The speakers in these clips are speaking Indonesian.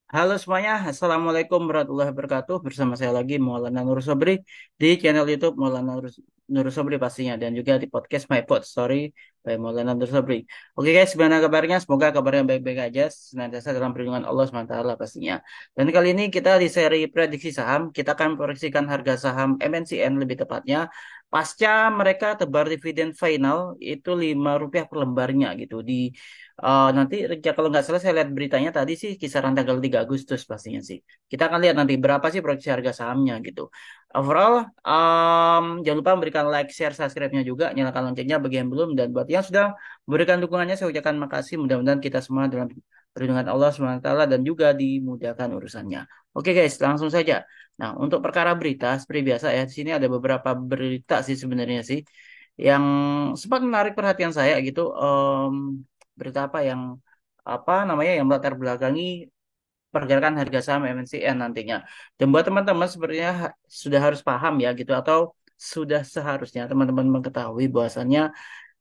Halo semuanya, Assalamualaikum warahmatullahi wabarakatuh. Bersama saya lagi Maulana Nur Sobri di channel YouTube Nur Sobri pastinya dan juga di podcast My Pod Story by Maulana Nur Sobri. Oke guys, gimana kabarnya? Semoga kabarnya baik-baik aja, senantiasa dalam perlindungan Allah SWT pastinya. Dan kali ini kita di seri prediksi saham, kita akan proyeksikan harga saham MNCN lebih tepatnya pasca mereka tebar dividen final itu Rp5 per lembarnya gitu di nanti ya kalau nggak salah saya lihat beritanya tadi sih kisaran tanggal 3 Agustus pastinya sih. Kita akan lihat nanti berapa sih proyeksi harga sahamnya gitu. Overall, jangan lupa memberikan like, share, subscribe-nya juga, nyalakan loncengnya bagi yang belum, dan buat yang sudah memberikan dukungannya saya ucapkan makasih. Mudah-mudahan kita semua dalam perlindungan Allah SWT dan juga dimudahkan urusannya. Oke guys, langsung saja. Nah, untuk perkara berita seperti biasa ya, di sini ada beberapa berita sih sebenarnya sih yang sempat menarik perhatian saya gitu. Berita apa yang apa namanya yang melatar belakangi pergerakan harga saham MNCN nantinya. Dan buat teman-teman sebenarnya sudah harus paham ya gitu atau sudah seharusnya teman-teman mengetahui bahwasannya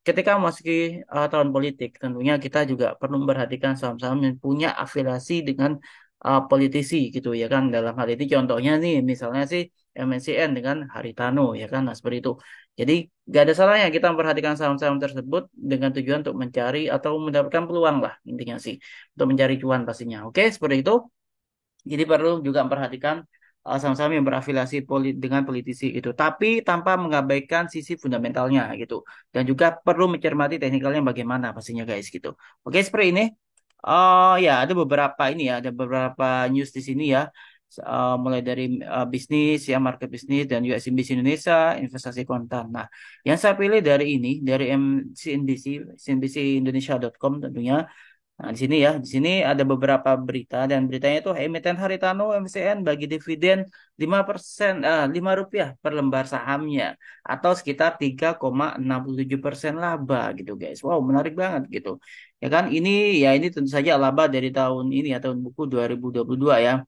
ketika memasuki tahun politik, tentunya kita juga perlu memperhatikan saham-saham yang punya afiliasi dengan politisi gitu ya kan. Dalam hal ini contohnya nih, misalnya sih MNCN dengan Haritano ya kan, nah seperti itu. Jadi gak ada salahnya kita memperhatikan saham-saham tersebut dengan tujuan untuk mencari atau mendapatkan peluang lah intinya sih untuk mencari cuan pastinya. Oke, seperti itu. Jadi perlu juga memperhatikan saham-saham yang berafiliasi dengan politisi itu, tapi tanpa mengabaikan sisi fundamentalnya gitu. Dan juga perlu mencermati teknikalnya bagaimana pastinya guys gitu. Oke, seperti ini. Oh ya, ada beberapa ini ya, ada beberapa news di sini ya. Mulai dari bisnis ya, market bisnis dan juga CNBC Indonesia, investasi kontan. Nah, yang saya pilih dari ini, dari CNBC, CNBCindonesia.com tentunya. Nah, di sini ada beberapa berita dan beritanya itu emiten Haritano MCN bagi dividen 5%, Rp5 per lembar sahamnya atau sekitar 3,67% laba gitu guys. Wow, menarik banget gitu. Ya kan ini tentu saja laba dari tahun ini ya tahun buku 2022 ya.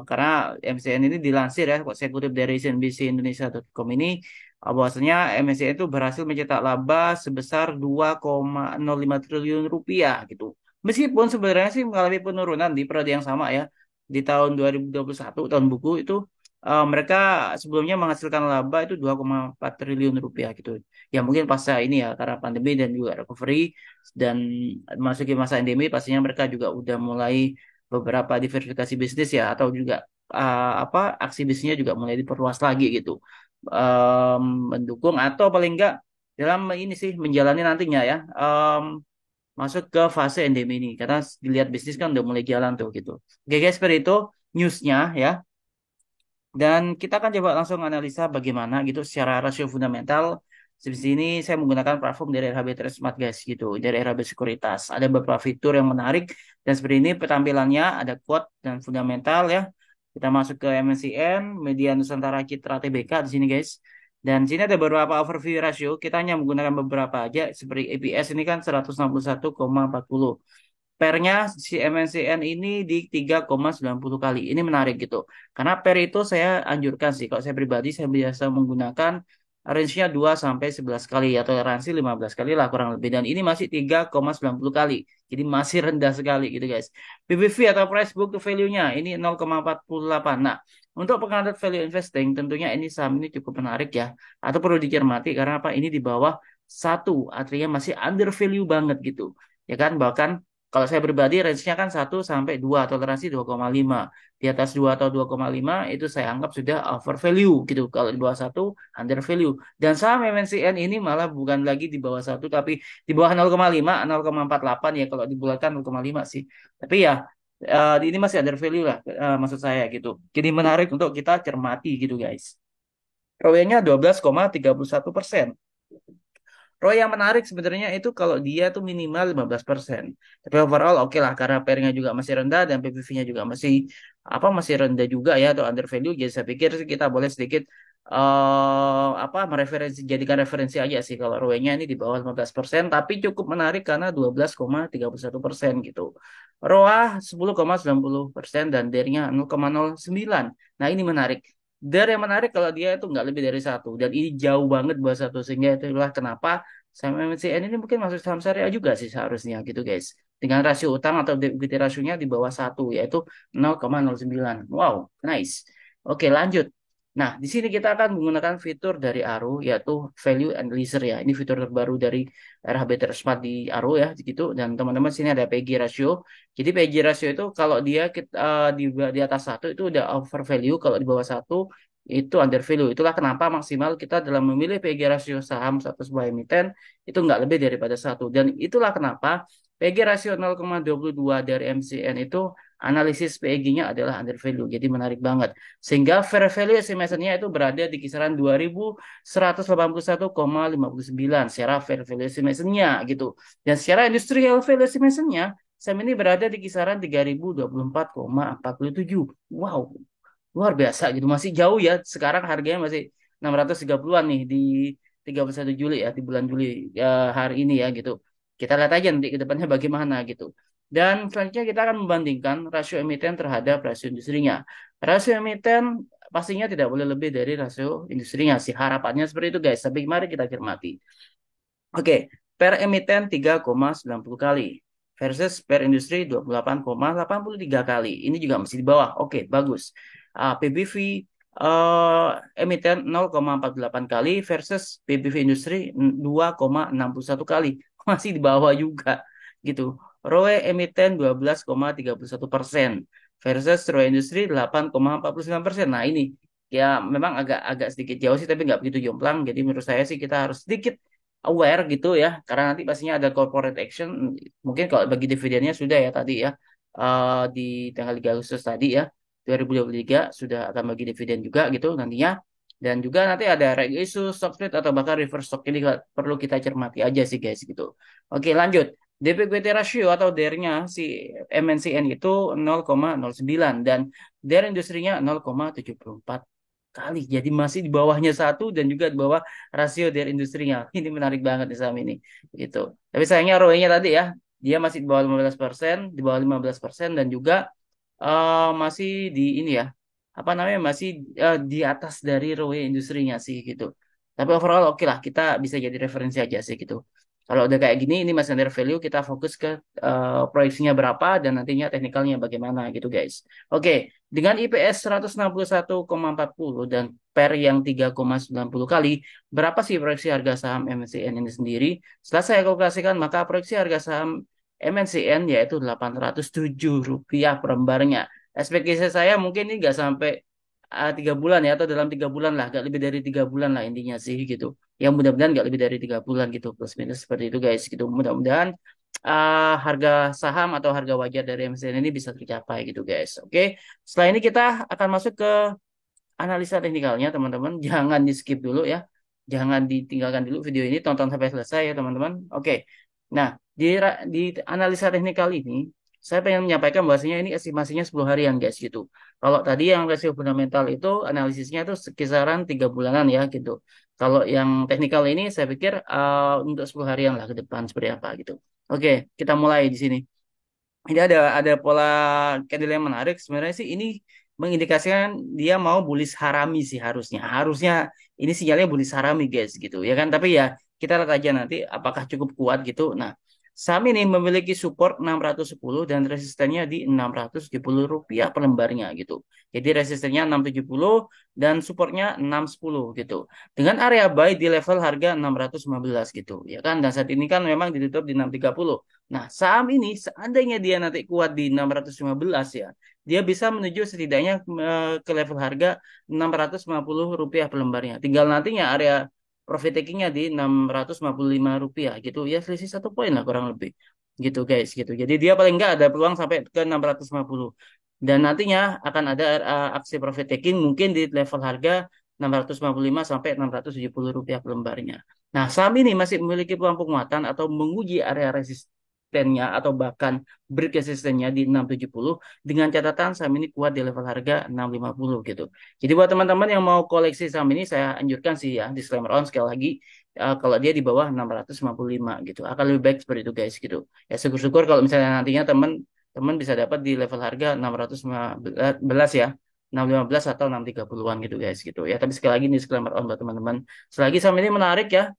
Karena MCN ini dilansir ya, kok saya kutip dari CNBCindonesia.com ini bahwasanya MSCI itu berhasil mencetak laba sebesar 2,05 triliun rupiah gitu. Meskipun sebenarnya sih mengalami penurunan di periode yang sama ya. Di tahun 2021 tahun buku itu mereka sebelumnya menghasilkan laba itu 2,4 triliun rupiah gitu. Ya mungkin pasca ini ya karena pandemi dan juga recovery dan masuki masa endemi pastinya mereka juga udah mulai beberapa diversifikasi bisnis ya atau juga aksi bisnisnya juga mulai diperluas lagi gitu, em, mendukung atau paling enggak dalam ini sih menjalani nantinya ya, masuk ke fase endemi ini karena dilihat bisnis kan udah mulai jalan tuh gitu. Oke guys, seperti itu newsnya ya. Dan kita akan coba langsung analisa bagaimana gitu secara rasio fundamental. Di sini saya menggunakan platform dari RHB Trade Smart guys gitu, dari RHB Sekuritas. Ada beberapa fitur yang menarik dan seperti ini tampilannya ada quote dan fundamental ya. Kita masuk ke MNCN, Media Nusantara Citra TBK di sini guys. Dan di sini ada beberapa overview rasio. Kita hanya menggunakan beberapa aja seperti EPS ini kan 161,40. Pernya si MNCN ini di 3,90 kali. Ini menarik gitu. Karena per itu saya anjurkan sih. Kalau saya pribadi saya biasa menggunakan range-nya 2 sampai 11 kali atau toleransi 15 kali lah kurang lebih. Dan ini masih 3,90 kali. Jadi masih rendah sekali gitu guys. PBV atau price book to value-nya ini 0,48. Nah, untuk penganut value investing tentunya ini saham ini cukup menarik ya. Atau perlu dicermati karena apa? Ini di bawah satu, artinya masih under value banget gitu. Ya kan? Bahkan kalau saya pribadi range-nya kan 1 sampai 2, toleransi 2,5. Di atas 2 atau 2,5 itu saya anggap sudah over value gitu. Kalau di bawah 1 under value. Dan saham MNCN ini malah bukan lagi di bawah 1 tapi di bawah 0,5, 0,48 ya kalau dibulatkan 0,5 sih. Tapi ya ini masih under value lah, maksud saya gitu. Jadi menarik untuk kita cermati gitu guys. ROE-nya 12,31%. Roy yang menarik sebenarnya itu kalau dia tuh minimal 15%. Tapi overall oke lah karena pairnya juga masih rendah dan PPV-nya juga masih rendah juga ya atau under value. Jadi saya pikir sih kita boleh sedikit jadikan referensi aja sih kalau ROE-nya ini di bawah 15% tapi cukup menarik karena 12,31% gitu. ROA 10,90% dan DER-nya 0,09. Nah, ini menarik. DER yang menarik kalau dia itu nggak lebih dari satu dan ini jauh banget buat satu sehingga itulah kenapa saham MNCN ini mungkin masuk saham syariah juga sih seharusnya gitu guys. dengan rasio utang atau debt equity rasionya di bawah satu, yaitu 0,09. Wow, nice. Oke, lanjut. Nah, di sini kita akan menggunakan fitur dari Aro, yaitu Value Analyzer ya. Ini fitur terbaru dari RHB Smart di Aro ya, gitu. Dan teman-teman sini ada PG ratio. Jadi PG ratio itu kalau dia di atas satu itu udah over value, kalau di bawah satu itu under value. Itulah kenapa maksimal kita dalam memilih PG rasio saham satu sebuah emiten itu nggak lebih daripada satu. Dan itulah kenapa PG rasio 0,22 dari MCN itu analisis PEG-nya adalah under value. Jadi menarik banget. Sehingga fair value estimation-nya itu berada di kisaran 2.181,59 secara fair value estimation-nya gitu. Dan secara industrial value estimation-nya saham ini berada di kisaran 3.024,47. Wow, luar biasa gitu. Masih jauh ya. Sekarang harganya masih 630-an nih di 31 Juli ya, di bulan Juli ya, hari ini ya gitu. Kita lihat aja nanti ke depannya bagaimana gitu. Dan selanjutnya kita akan membandingkan rasio emiten terhadap rasio industrinya. Rasio emiten pastinya tidak boleh lebih dari rasio industrinya sih. Harapannya seperti itu guys. Tapi mari kita cermati. Oke, per emiten 3,90 kali versus per industri 28,83 kali. Ini juga masih di bawah. Oke, bagus. PBV emiten 0,48 kali versus PBV industri 2,61 kali. Masih di bawah juga gitu. ROE emiten 12,31% versus ROE industri 8,49%. Nah, ini ya memang agak agak sedikit jauh sih tapi nggak begitu jomplang. Jadi menurut saya sih kita harus sedikit aware gitu ya karena nanti pastinya ada corporate action mungkin kalau bagi dividennya sudah ya tadi ya di tanggal 3 Agustus tadi ya 2023 sudah akan bagi dividen juga gitu nantinya dan juga nanti ada reg issue stock split atau bahkan reverse stock ini perlu kita cermati aja sih guys gitu. Oke, lanjut. DPQT ratio atau DER-nya si MNCN itu 0,09 dan DER industrinya 0,74 kali. Jadi masih di bawahnya satu dan juga di bawah rasio dari industrinya. Ini menarik banget nih saham ini. Gitu. Tapi sayangnya ROE-nya tadi ya, dia masih di bawah 15%, di bawah 15% dan juga masih di ini ya, apa namanya masih di atas dari ROE industrinya sih gitu. Tapi overall oke lah, kita bisa jadi referensi aja sih gitu. Kalau udah kayak gini, ini masih under value, kita fokus ke proyeksinya berapa dan nantinya teknikalnya bagaimana gitu guys. Oke, dengan IPS 161,40 dan PER yang 3,90 kali, berapa sih proyeksi harga saham MNCN ini sendiri? Setelah saya kalkulasikan, maka proyeksi harga saham MNCN yaitu Rp807 per lembarnya. Ekspektasi saya mungkin ini nggak sampai 3 bulan ya, atau dalam 3 bulan lah, nggak lebih dari 3 bulan lah intinya sih gitu. Yang mudah-mudahan nggak lebih dari 3 bulan gitu, plus minus seperti itu guys gitu. Mudah-mudahan harga saham atau harga wajar dari MNCN ini bisa tercapai gitu guys. Oke, setelah ini kita akan masuk ke analisa teknikalnya teman-teman. Jangan di skip dulu ya. Jangan ditinggalkan dulu video ini, tonton sampai selesai ya teman-teman. Oke. Nah, di analisa teknikal ini saya pengen menyampaikan bahwasanya ini estimasinya 10 harian guys gitu. Kalau tadi yang rasio fundamental itu analisisnya itu sekisaran 3 bulanan ya gitu. Kalau yang teknikal ini saya pikir untuk 10 harian lah ke depan seperti apa gitu. Oke, kita mulai di sini. Ini ada pola candle yang menarik. Sebenarnya sih ini mengindikasikan dia mau bullish harami sih harusnya. Harusnya ini sinyalnya bullish harami guys gitu ya kan. Tapi ya kita lihat aja nanti apakah cukup kuat gitu. Nah, saham ini memiliki support 610 dan resistennya di Rp670 per lembarnya gitu. Jadi resistennya 670 dan supportnya 610 gitu. Dengan area buy di level harga 615 gitu ya kan. Dan saat ini kan memang ditutup di 630. Nah, saham ini seandainya dia nanti kuat di 615 ya, dia bisa menuju setidaknya ke level harga Rp650 per lembarnya. Tinggal nantinya area profit takingnya di Rp655 gitu. Ya selisih 1 poin lah kurang lebih. Gitu guys, gitu. Jadi dia paling nggak ada peluang sampai ke 650. Dan nantinya akan ada aksi profit taking mungkin di level harga Rp655 sampai Rp670 per lembarnya. Nah, saham ini masih memiliki peluang penguatan atau menguji area resistennya atau bahkan break resistennya di 670 dengan catatan saham ini kuat di level harga 650 gitu. Jadi buat teman-teman yang mau koleksi saham ini saya anjurkan sih ya disclaimer on sekali lagi kalau dia di bawah 655 gitu akan lebih baik seperti itu guys gitu. Ya syukur-syukur kalau misalnya nantinya teman-teman bisa dapat di level harga 615 ya. 615 atau 630-an gitu guys gitu ya. Tapi sekali lagi ini disclaimer on buat teman-teman. Selagi saham ini menarik ya,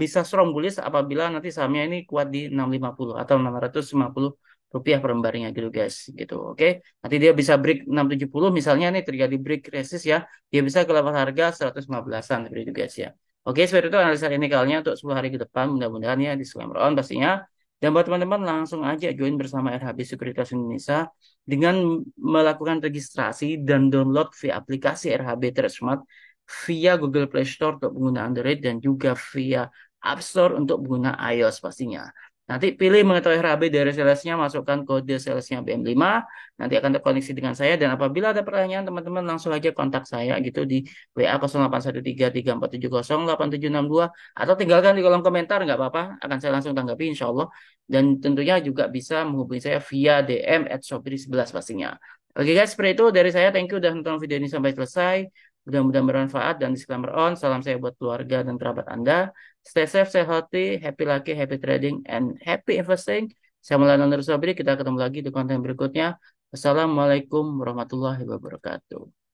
bisa strong bullish apabila nanti sahamnya ini kuat di 650 atau 650 rupiah per lembarnya gitu guys gitu. Oke, nanti dia bisa break 670 misalnya nih terjadi break resist ya, dia bisa ke level harga 115-an seperti itu guys ya. Oke, seperti itu analisa teknikalnya untuk 10 hari ke depan, mudah-mudahan ya disclaimer on pastinya. Dan buat teman-teman langsung aja join bersama RHB Sekuritas Indonesia dengan melakukan registrasi dan download via aplikasi RHB Trade Smart via Google Play Store untuk pengguna Android dan juga via App Store untuk pengguna iOS pastinya. Nanti pilih mengetahui RHB dari salesnya, masukkan kode salesnya BM5, nanti akan terkoneksi dengan saya, dan apabila ada pertanyaan teman-teman langsung aja kontak saya gitu di WA 081334708762 atau tinggalkan di kolom komentar nggak apa-apa, akan saya langsung tanggapi insya Allah. Dan tentunya juga bisa menghubungi saya via DM @shopee11 pastinya. Oke guys, seperti itu dari saya. Thank you udah nonton video ini sampai selesai. Mudah-mudahan bermanfaat dan disclaimer on. Salam saya buat keluarga dan kerabat Anda. Stay safe, stay healthy, happy lucky, happy trading, and happy investing. Saya Maulana Nur Sabri. Kita ketemu lagi di konten berikutnya. Wassalamualaikum warahmatullahi wabarakatuh.